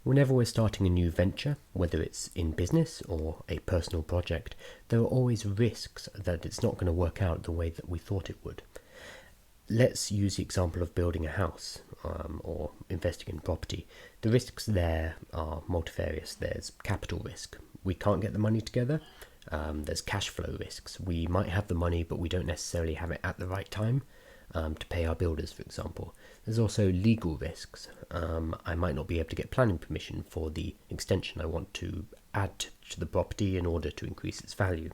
Whenever we're starting a new venture, whether it's in business or a personal project, there are always risks that it's not going to work out the way that we thought it would. Let's use the example of building a house or investing in property. The risks there are multifarious. There's capital risk. We can't get the money together. There's cash flow risks. We might have the money, but we don't necessarily have it at the right time to pay our builders, for example. There's also legal risks. I might not be able to get planning permission for the extension I want to add to the property in order to increase its value.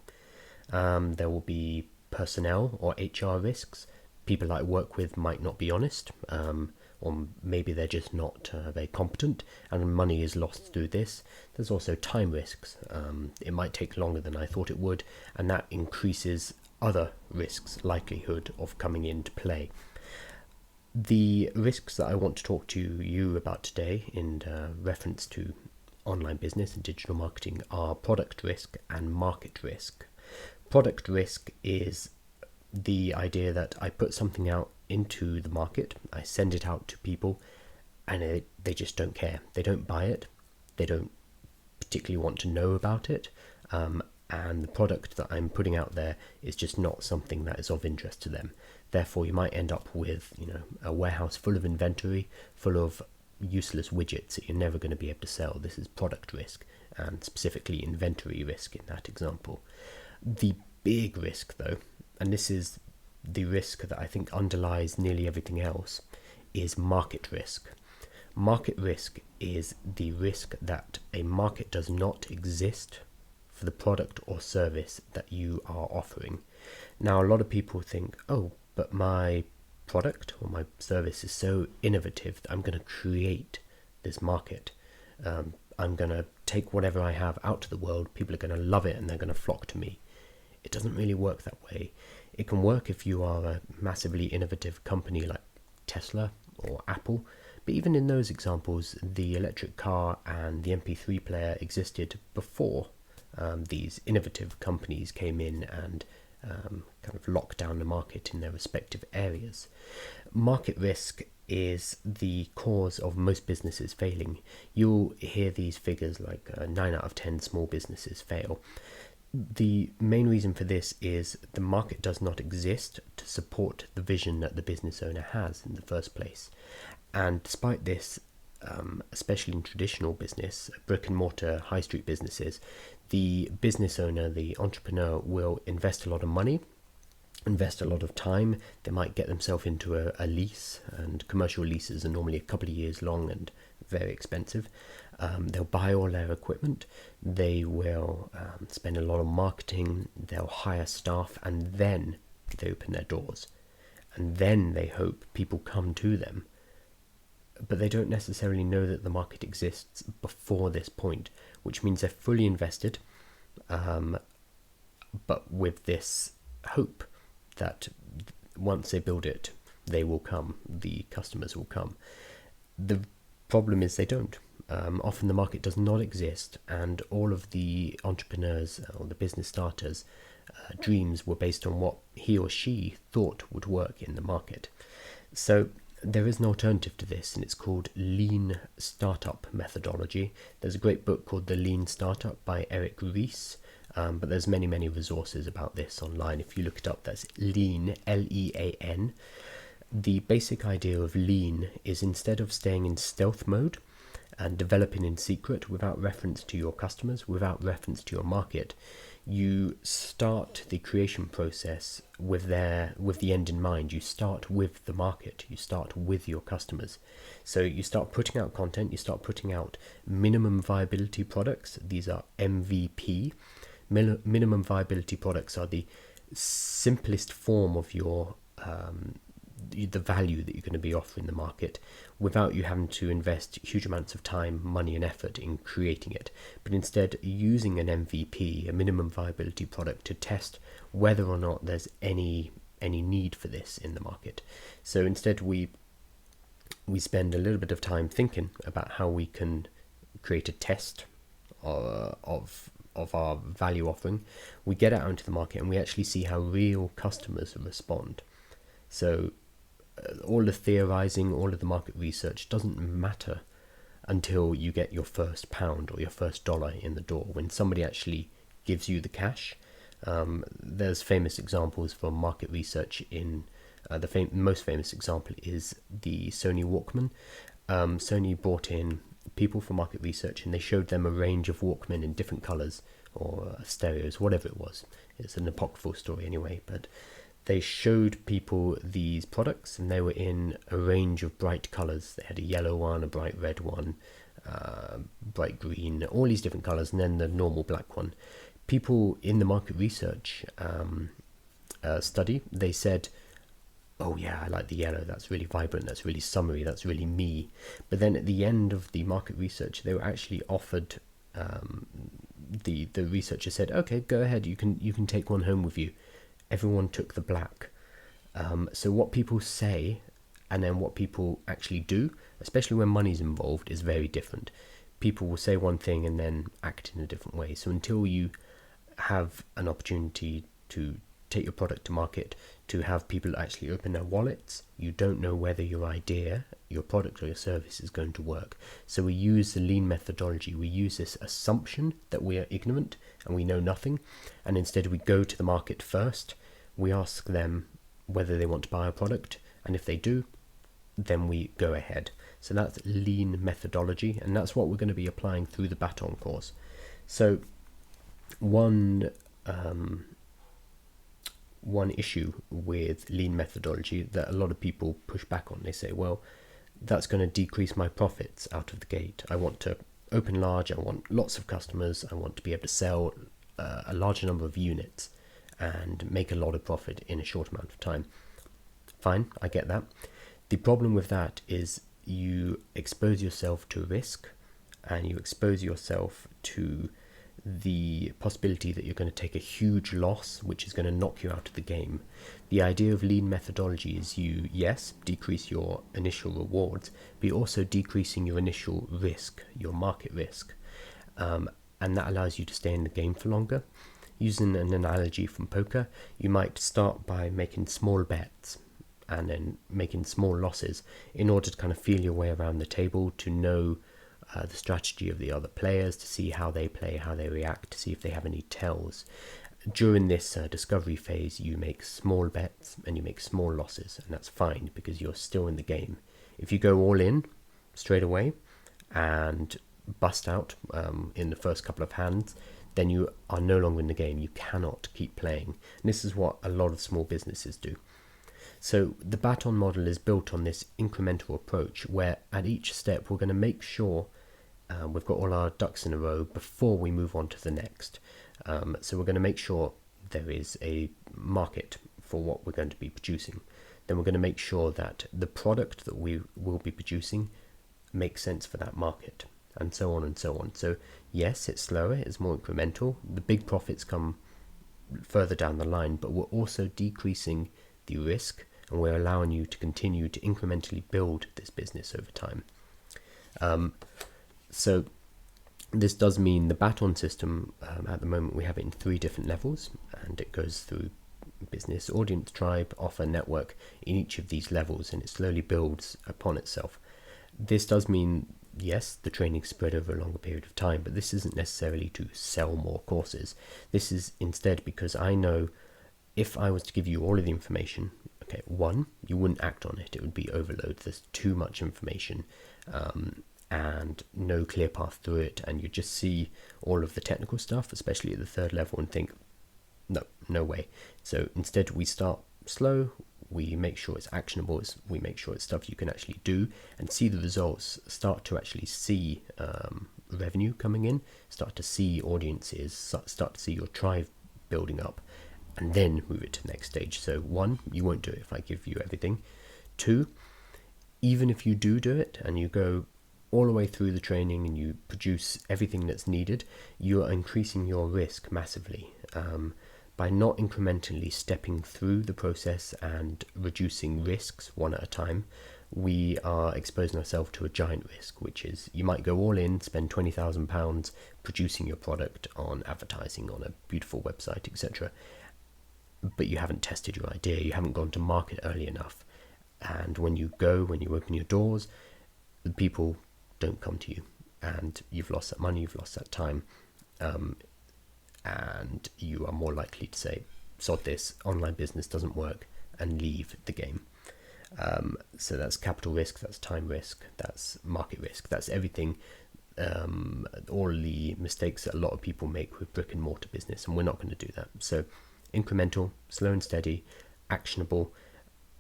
There will be personnel or HR risks. People I work with might not be honest, or maybe they're just not very competent, and money is lost through this. There's also time risks. It might take longer than I thought it would, and that increases other risks' likelihood of coming into play. The risks that I want to talk to you about today in reference to online business and digital marketing are product risk and market risk. Product risk is the idea that I put something out into the market, I send it out to people, and they just don't care. They don't buy it. They don't particularly want to know about it. And the product that I'm putting out there is just not something that is of interest to them. Therefore, you might end up with, a warehouse full of inventory, full of useless widgets that you're never going to be able to sell. This is product risk, and specifically inventory risk in that example. The big risk, though, and this is the risk that I think underlies nearly everything else, is market risk. Market risk is the risk that a market does not exist for the product or service that you are offering. Now, a lot of people think, oh, but my product or my service is so innovative that I'm going to create this market. I'm going to take whatever I have out to the world. People are going to love it and they're going to flock to me. It doesn't really work that way. It can work if you are a massively innovative company like Tesla or Apple, but even in those examples, the electric car and the MP3 player existed before these innovative companies came in and kind of locked down the market in their respective areas. Market risk is the cause of most businesses failing. You'll hear these figures like 9 out of 10 small businesses fail. The main reason for this is the market does not exist to support the vision that the business owner has in the first place. And despite this, especially in traditional business, brick and mortar high street businesses, the business owner, the entrepreneur, will invest a lot of money, invest a lot of time. They might get themselves into a lease, and commercial leases are normally a couple of years long and very expensive. They'll buy all their equipment, they will spend a lot on marketing, they'll hire staff, and then they open their doors. And then they hope people come to them. But they don't necessarily know that the market exists before this point, which means they're fully invested, but with this hope that once they build it, they will come, the customers will come. The problem is they don't. Often the market does not exist, and all of the entrepreneurs or the business starters' dreams were based on what he or she thought would work in the market. So there is an alternative to this, and it's called Lean Startup Methodology. There's a great book called The Lean Startup by Eric Ries, but there's many resources about this online. If you look it up, that's Lean, L-E-A-N. The basic idea of Lean is, instead of staying in stealth mode and developing in secret without reference to your customers, without reference to your market, you start the creation process with the end in mind. You start with the market, you start with your customers. So you start putting out content, you start putting out minimum viability products. These are MVP. Minimum viability products are the simplest form of your the value that you're going to be offering the market, without you having to invest huge amounts of time, money and effort in creating it, but instead using an MVP, a minimum viability product, to test whether or not there's any need for this in the market. So instead we spend a little bit of time thinking about how we can create a test of our value offering. We get it out into the market and we actually see how real customers respond. So all the theorizing, all of the market research doesn't matter until you get your first pound or your first dollar in the door, when somebody actually gives you the cash. There's famous examples from market research in the most famous example is the Sony Walkman. Sony brought in people for market research and they showed them a range of Walkman in different colors or stereos, whatever it was. It's an apocryphal story anyway, but they showed people these products and they were in a range of bright colors. They had a yellow one, a bright red one, bright green, all these different colors, and then the normal black one. People in the market research study, they said, oh yeah, I like the yellow, that's really vibrant, that's really summery, that's really me. But then at the end of the market research, they were actually offered, the researcher said, okay, go ahead, you can take one home with you. Everyone took the black. So what people say and then what people actually do, especially when money's involved, is very different. People will say one thing and then act in a different way. So until you have an opportunity to take your product to market, to have people actually open their wallets, you don't know whether your idea, your product or your service is going to work. So we use the lean methodology. We use this assumption that we are ignorant and we know nothing, and instead we go to the market first. We ask them whether they want to buy a product, and if they do, then we go ahead. So that's lean methodology, and that's what we're going to be applying through the Baton course. So one issue with lean methodology that a lot of people push back on, they say, well, that's going to decrease my profits out of the gate. I want to open large, I want lots of customers, I want to be able to sell a larger number of units and make a lot of profit in a short amount of time. Fine, I get that. The problem with that is you expose yourself to risk, and you expose yourself to the possibility that you're going to take a huge loss, which is going to knock you out of the game. The idea of lean methodology is you, yes, decrease your initial rewards, but you're also decreasing your initial risk, your market risk. And that allows you to stay in the game for longer. Using an analogy from poker, you might start by making small bets and then making small losses in order to kind of feel your way around the table, to know the strategy of the other players, to see how they play, how they react, to see if they have any tells. During this discovery phase, you make small bets and you make small losses, and that's fine because you're still in the game. If you go all in straight away and bust out in the first couple of hands, then you are no longer in the game. You cannot keep playing. And this is what a lot of small businesses do. So the Baton model is built on this incremental approach, where at each step we're going to make sure we've got all our ducks in a row before we move on to the next. So we're going to make sure there is a market for what we're going to be producing. Then we're going to make sure that the product that we will be producing makes sense for that market, and so on and so on. So yes, it's slower, it's more incremental. The big profits come further down the line, but we're also decreasing the risk, and we're allowing you to continue to incrementally build this business over time. So this does mean the Baton system, at the moment we have it in 3 different levels, and it goes through business, audience, tribe, offer, network in each of these levels, and it slowly builds upon itself. This does mean, yes, the training spread over a longer period of time, but this isn't necessarily to sell more courses. This is instead because I know if I was to give you all of the information, okay, one, you wouldn't act on it. It would be overload. There's too much information and no clear path through it. And you just see all of the technical stuff, especially at the 3rd level, and think, no way. So instead we start slow. We make sure it's actionable. We make sure it's stuff you can actually do and see the results, start to actually see revenue coming in, start to see audiences, start to see your tribe building up, and then move it to the next stage. So 1, you won't do it if I give you everything. 2, even if you do it and you go all the way through the training and you produce everything that's needed, you are increasing your risk massively. By not incrementally stepping through the process and reducing risks one at a time, we are exposing ourselves to a giant risk, which is you might go all in, spend £20,000 producing your product on advertising on a beautiful website, etc., but you haven't tested your idea, you haven't gone to market early enough, And when you open your doors, the people don't come to you, and you've lost that money, you've lost that time, and you are more likely to say, sod this, online business doesn't work, and leave the game. So that's capital risk, that's time risk, that's market risk, that's everything, all the mistakes that a lot of people make with brick and mortar business, and we're not going to do that. So incremental, slow and steady, actionable,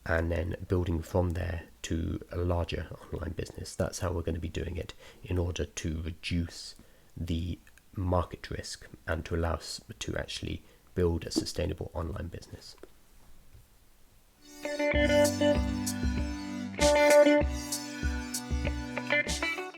and then building from there to a larger online business. That's how we're going to be doing it in order to reduce the market risk and to allow us to actually build a sustainable online business.